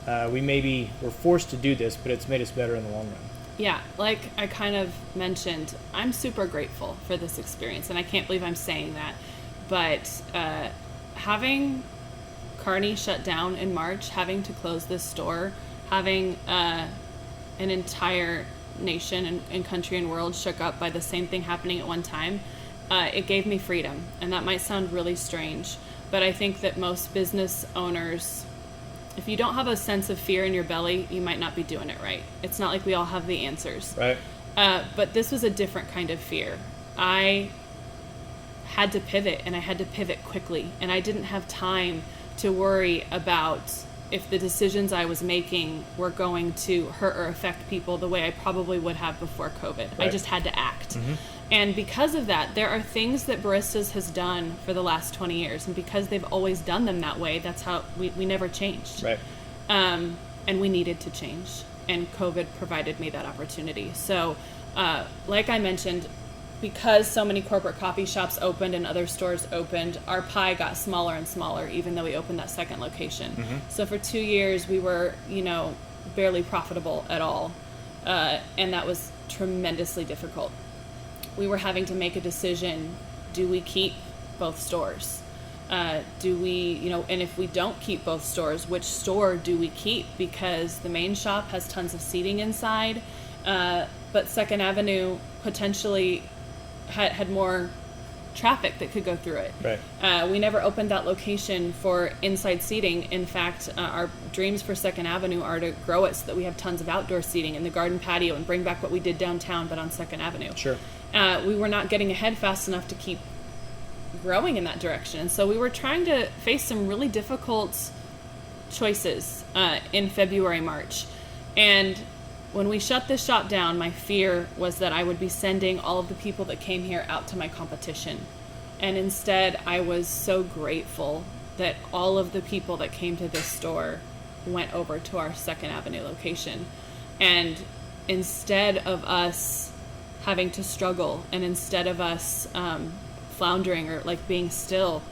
We're forced to do this, but it's made us better in the long run. Yeah, like I kind of mentioned, I'm super grateful for this experience, and I can't believe I'm saying that. But having Kearney shut down in March, having to close this store, having an entire nation and country and world shook up by the same thing happening at one time, it gave me freedom. And that might sound really strange, but I think that most business owners, if you don't have a sense of fear in your belly, you might not be doing it right. It's not like we all have the answers. Right. But this was a different kind of fear. I had to pivot, and I had to pivot quickly, and I didn't have time to worry about if the decisions I was making were going to hurt or affect people the way I probably would have before COVID. Right. I just had to act. And because of that, there are things that Baristas has done for the last 20 years, and because they've always done them that way, that's how we never changed. Right. And we needed to change, and COVID provided me that opportunity. So, like I mentioned, because so many corporate coffee shops opened and other stores opened, our pie got smaller and smaller, even though we opened that second location. So for 2 years, we were, barely profitable at all. And that was tremendously difficult. We were having to make a decision. Do we keep both stores? Do we, and if we don't keep both stores, which store do we keep? Because the main shop has tons of seating inside, but Second Avenue potentially had more traffic that could go through it. Right. We never opened that location for inside seating. In fact, our dreams for Second Avenue are to grow it so that we have tons of outdoor seating in the garden patio and bring back what we did downtown, but on Second Avenue. Sure. We were not getting ahead fast enough to keep growing in that direction. And so we were trying to face some really difficult choices in February, March. And when we shut this shop down, my fear was that I would be sending all of the people that came here out to my competition. And instead, I was so grateful that all of the people that came to this store went over to our Second Avenue location. And instead of us having to struggle, and instead of us floundering or like being still,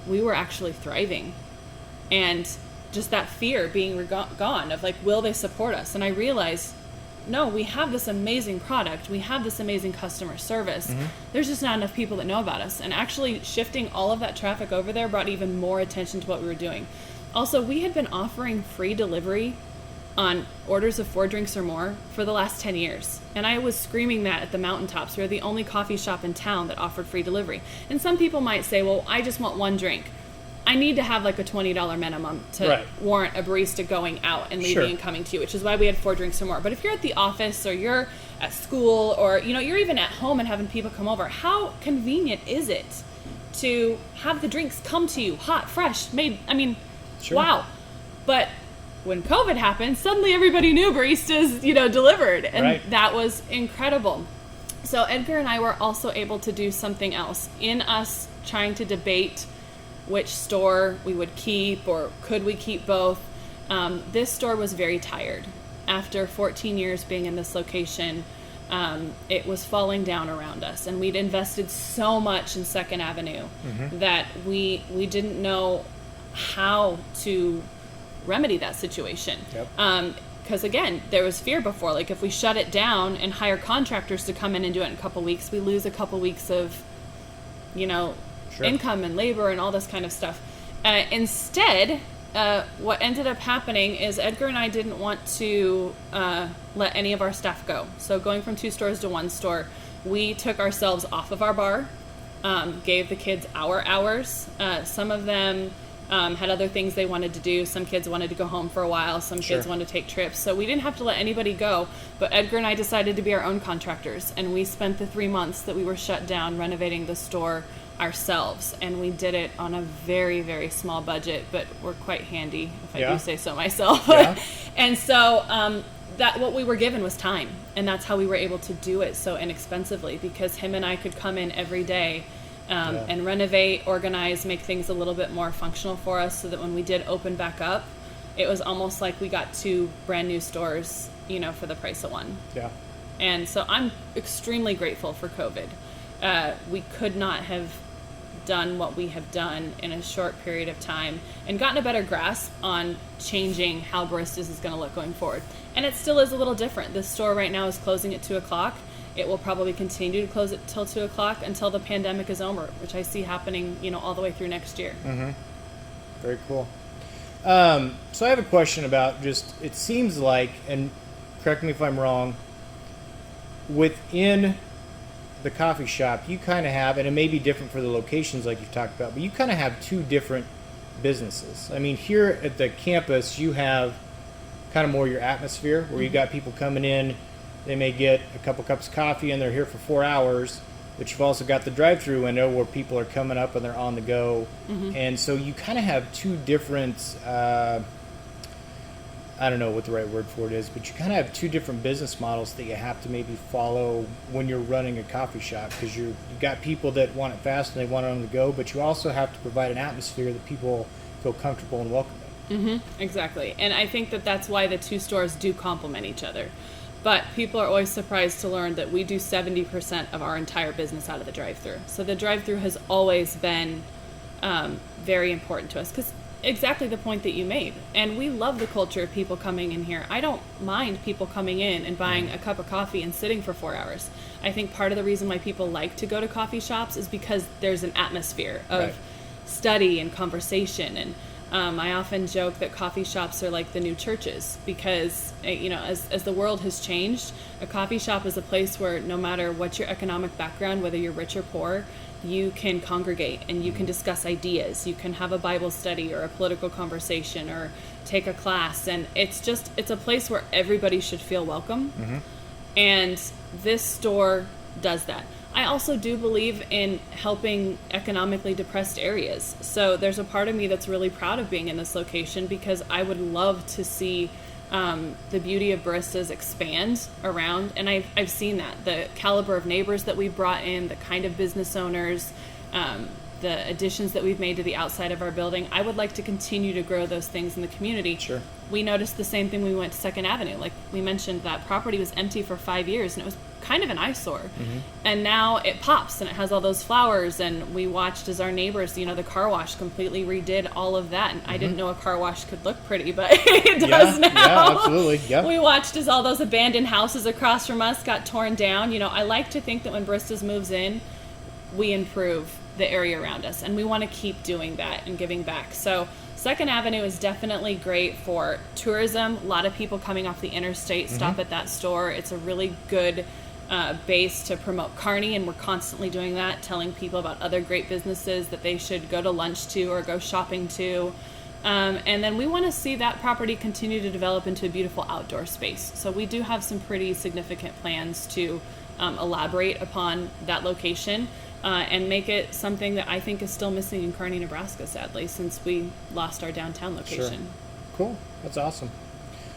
we were actually thriving. And just that fear being gone of like, will they support us? And I realized, no, we have this amazing product. We have this amazing customer service. There's just not enough people that know about us. And actually shifting all of that traffic over there brought even more attention to what we were doing. Also, we had been offering free delivery on orders of 4 drinks or more for the last 10 years. And I was screaming that at the mountaintops. We were the only coffee shop in town that offered free delivery. And some people might say, well, I just want 1 drink. I need to have like a $20 minimum to warrant a barista going out and leaving and coming to you, which is why we had 4 drinks or more. But if you're at the office or you're at school or, you're even at home and having people come over, how convenient is it to have the drinks come to you hot, fresh, made? I mean, wow. But when COVID happened, suddenly everybody knew baristas, delivered. And that was incredible. So Edgar and I were also able to do something else. In us trying to debate which store we would keep or could we keep both, this store was very tired. After 14 years being in this location, it was falling down around us. And we'd invested so much in 2nd Avenue that we didn't know how to remedy that situation. Because again, there was fear before, like if we shut it down and hire contractors to come in and do it in a couple weeks, we lose a couple weeks of income and labor and all this kind of stuff. Instead, what ended up happening is Edgar and I didn't want to let any of our staff go. So going from 2 stores to 1 store, we took ourselves off of our bar, gave the kids our hours. Some of them had other things they wanted to do. Some kids wanted to go home for a while. Some kids wanted to take trips. So we didn't have to let anybody go. But Edgar and I decided to be our own contractors. And we spent the 3 months that we were shut down renovating the store ourselves. And we did it on a very, very small budget. But we're quite handy, if I do say so myself. And so that what we were given was time. And that's how we were able to do it so inexpensively. Because him and I could come in every day and renovate, organize, make things a little bit more functional for us so that when we did open back up, it was almost like we got 2 brand new stores, for the price of 1. And so I'm extremely grateful for COVID. We could not have done what we have done in a short period of time and gotten a better grasp on changing how Baristas is going to look going forward. And it still is a little different. This store right now is closing at 2 o'clock. It will probably continue to close it till 2 o'clock until the pandemic is over, which I see happening, all the way through next year. Very cool. So I have a question about it seems like, and correct me if I'm wrong, within the coffee shop, you kind of have, and it may be different for the locations like you've talked about, but you kind of have 2 different businesses. I mean, here at the campus, you have kind of more your atmosphere where you got people coming in. They may get a couple cups of coffee and they're here for 4 hours, but you've also got the drive-through window where people are coming up and they're on the go. And so you kind of have 2 different, I don't know what the right word for it is, but you kind of have 2 different business models that you have to maybe follow when you're running a coffee shop, because you've got people that want it fast and they want it on the go, but you also have to provide an atmosphere that people feel comfortable and welcoming. Exactly. And I think that that's why the 2 stores do complement each other. But people are always surprised to learn that we do 70% of our entire business out of the drive-thru. So the drive-thru has always been very important to us, because exactly the point that you made. And we love the culture of people coming in here. I don't mind people coming in and buying a cup of coffee and sitting for 4 hours. I think part of the reason why people like to go to coffee shops is because there's an atmosphere of study and conversation. And I often joke that coffee shops are like the new churches, because as the world has changed, a coffee shop is a place where no matter what your economic background, whether you're rich or poor, you can congregate and you can discuss ideas. You can have a Bible study or a political conversation or take a class, and it's a place where everybody should feel welcome. And this store does that. I also do believe in helping economically depressed areas. So there's a part of me that's really proud of being in this location, because I would love to see the beauty of baristas expand around. And I've seen that. The caliber of neighbors that we brought in, the kind of business owners, the additions that we've made to the outside of our building. I would like to continue to grow those things in the community. We noticed the same thing when we went to 2nd Avenue. Like we mentioned, that property was empty for 5 years and it was kind of an eyesore. And now it pops and it has all those flowers, and we watched as our neighbors, the car wash completely redid all of that. And I didn't know a car wash could look pretty, but it does now. Yeah, absolutely. We watched as all those abandoned houses across from us got torn down. I like to think that when Baristas moves in, we improve the area around us, and we want to keep doing that and giving back. So Second Avenue is definitely great for tourism. A lot of people coming off the interstate stop at that store. It's a really good base to promote Kearney, and we're constantly doing that, telling people about other great businesses that they should go to lunch to or go shopping to. And then we want to see that property continue to develop into a beautiful outdoor space. So we do have some pretty significant plans to elaborate upon that location and make it something that I think is still missing in Kearney, Nebraska, sadly, since we lost our downtown location. Sure. Cool. That's awesome.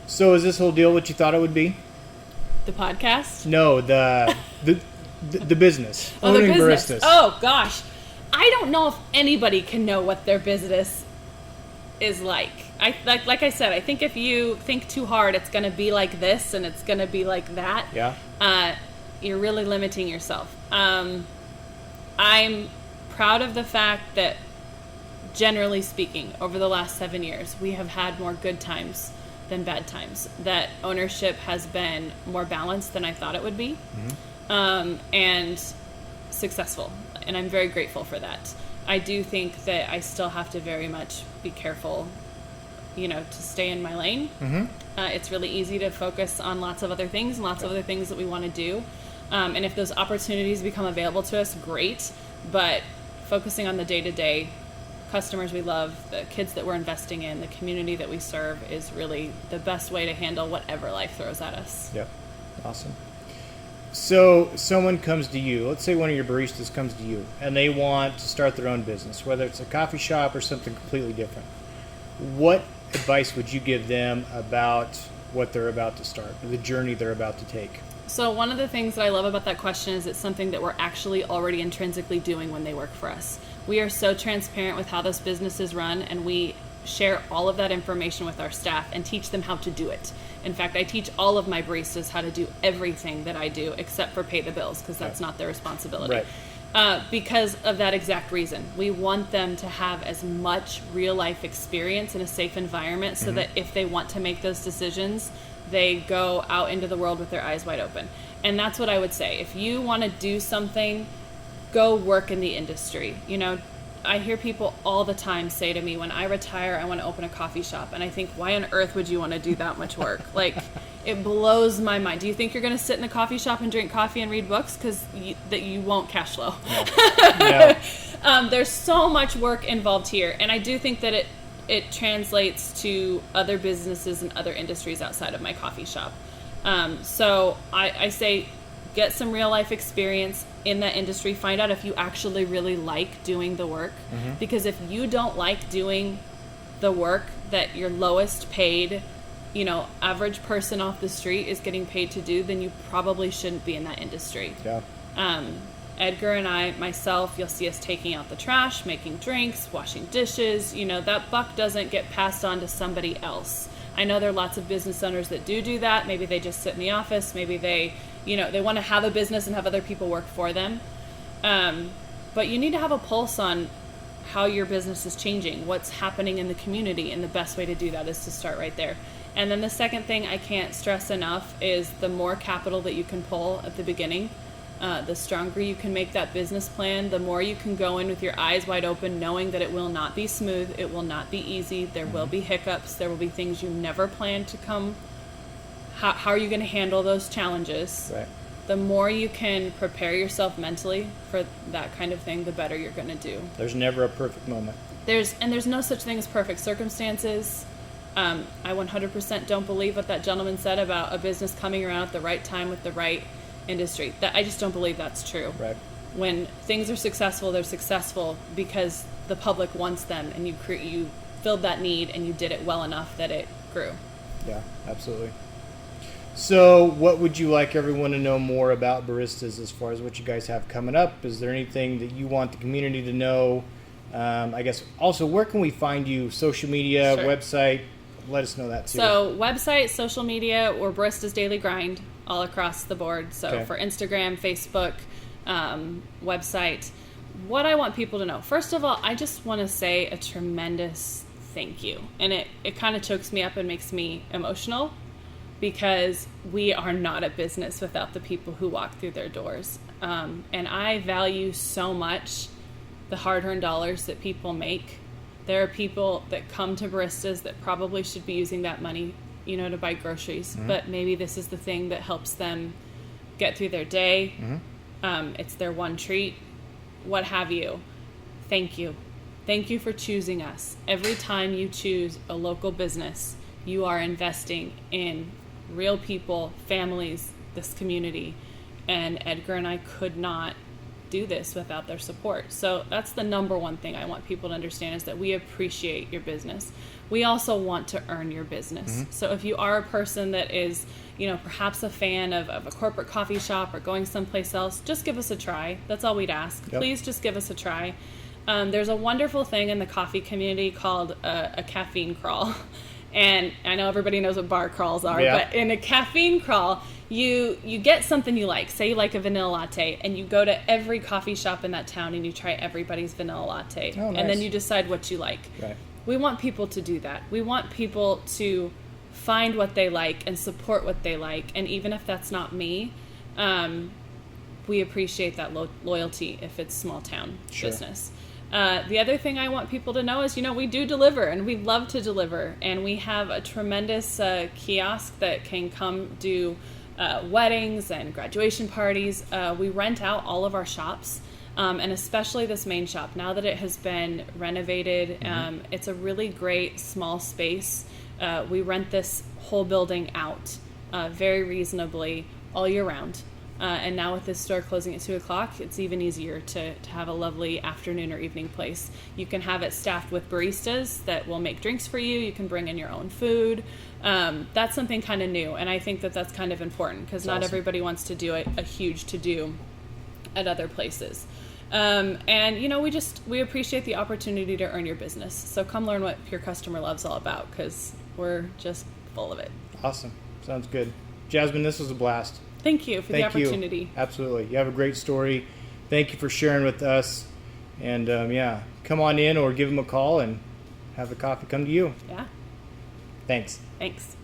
So is this whole deal what you thought it would be? The podcast? No, the business. Oh, Owning the business. Baristas. Oh, gosh. I don't know if anybody can know what their business is like. Like I said, I think if you think too hard, it's going to be like this and it's going to be like that. Yeah. You're really limiting yourself. I'm proud of the fact that, generally speaking, over the last 7 years, we have had more good times than bad times. That ownership has been more balanced than I thought it would be, and successful. And I'm very grateful for that. I do think that I still have to very much be careful, to stay in my lane. It's really easy to focus on lots of other things and lots of other things that we want to do. And if those opportunities become available to us, great. But focusing on the day-to-day customers we love, the kids that we're investing in, the community that we serve is really the best way to handle whatever life throws at us. Yep. Awesome. So someone comes to you, let's say one of your baristas comes to you, and they want to start their own business, whether it's a coffee shop or something completely different. What advice would you give them about what they're about to start, the journey they're about to take? So one of the things that I love about that question is it's something that we're actually already intrinsically doing when they work for us. We are so transparent with how this business is run, and we share all of that information with our staff and teach them how to do it. In fact, I teach all of my baristas how to do everything that I do except for pay the bills, because that's not their responsibility. Right. Because of that exact reason. We want them to have as much real life experience in a safe environment so that if they want to make those decisions, they go out into the world with their eyes wide open. And that's what I would say. If you want to do something, go work in the industry. I hear people all the time say to me, when I retire, I want to open a coffee shop. And I think, why on earth would you want to do that much work? Like, it blows my mind. Do you think you're going to sit in the coffee shop and drink coffee and read books? Because you won't cash flow. No. There's so much work involved here. And I do think that it translates to other businesses and other industries outside of my coffee shop. So I say, get some real life experience in that industry. Find out if you actually really like doing the work. Because if you don't like doing the work that your lowest paid, average person off the street is getting paid to do, then you probably shouldn't be in that industry. Yeah. Edgar and myself, you'll see us taking out the trash, making drinks, washing dishes. That buck doesn't get passed on to somebody else. I know there are lots of business owners that do that. Maybe they just sit in the office. Maybe they want to have a business and have other people work for them. But you need to have a pulse on how your business is changing, what's happening in the community, and the best way to do that is to start right there. And then the second thing I can't stress enough is the more capital that you can pull at the beginning, the stronger you can make that business plan, the more you can go in with your eyes wide open, knowing that it will not be smooth, it will not be easy, there will be hiccups, there will be things you never planned to come. How are you going to handle those challenges? Right. The more you can prepare yourself mentally for that kind of thing, the better you're going to do. There's never a perfect moment. There's no such thing as perfect circumstances. I 100% don't believe what that gentleman said about a business coming around at the right time with the right industry. I just don't believe that's true. Right. When things are successful, they're successful because the public wants them, and you filled that need and you did it well enough that it grew. Yeah, absolutely. So what would you like everyone to know more about Baristas as far as what you guys have coming up? Is there anything that you want the community to know? I guess also, where can we find you? Social media, Sure. Website? Let us know that too. So website, social media, or Baristas Daily Grind all across the board. So Okay. for Instagram, Facebook, website, what I want people to know. First of all, I just want to say a tremendous thank you. And it kind of chokes me up and makes me emotional, because we are not a business without the people who walk through their doors. And I value so much the hard-earned dollars that people make There are people that come to baristas that probably should be using that money, to buy groceries, but maybe this is the thing that helps them get through their day. It's their one treat, what have you. Thank you. Thank you for choosing us. Every time you choose a local business, you are investing in real people, families, this community. And Edgar and I could not do this without their support. So that's the number one thing I want people to understand, is that we appreciate your business. We also want to earn your business. So if you are a person that is, perhaps a fan of a corporate coffee shop or going someplace else, just give us a try. That's all we'd ask. Yep. Please just give us a try. There's a wonderful thing in the coffee community called a caffeine crawl. And I know everybody knows what bar crawls are, but in a caffeine crawl, you get something you like. Say you like a vanilla latte, and you go to every coffee shop in that town and you try everybody's vanilla latte. Oh, nice. And then you decide what you like. Right. We want people to do that. We want people to find what they like and support what they like. And even if that's not me, we appreciate that loyalty if it's small town business. The other thing I want people to know is, we do deliver, and we love to deliver. And we have a tremendous kiosk that can come do weddings and graduation parties. We rent out all of our shops, and especially this main shop. Now that it has been renovated, it's a really great small space. We rent this whole building out very reasonably all year round. And now with this store closing at 2 o'clock, it's even easier to have a lovely afternoon or evening place. You can have it staffed with baristas that will make drinks for you. You can bring in your own food. That's something kind of new, and I think that that's kind of important, because not everybody wants to do a huge to-do at other places. And, we appreciate the opportunity to earn your business. So come learn what Pure Customer Love's all about, because we're just full of it. Awesome. Sounds good. Jasmin, this was a blast. Thank you for the opportunity. You. Absolutely. You have a great story. Thank you for sharing with us. And, come on in or give them a call and have the coffee come to you. Yeah. Thanks. Thanks.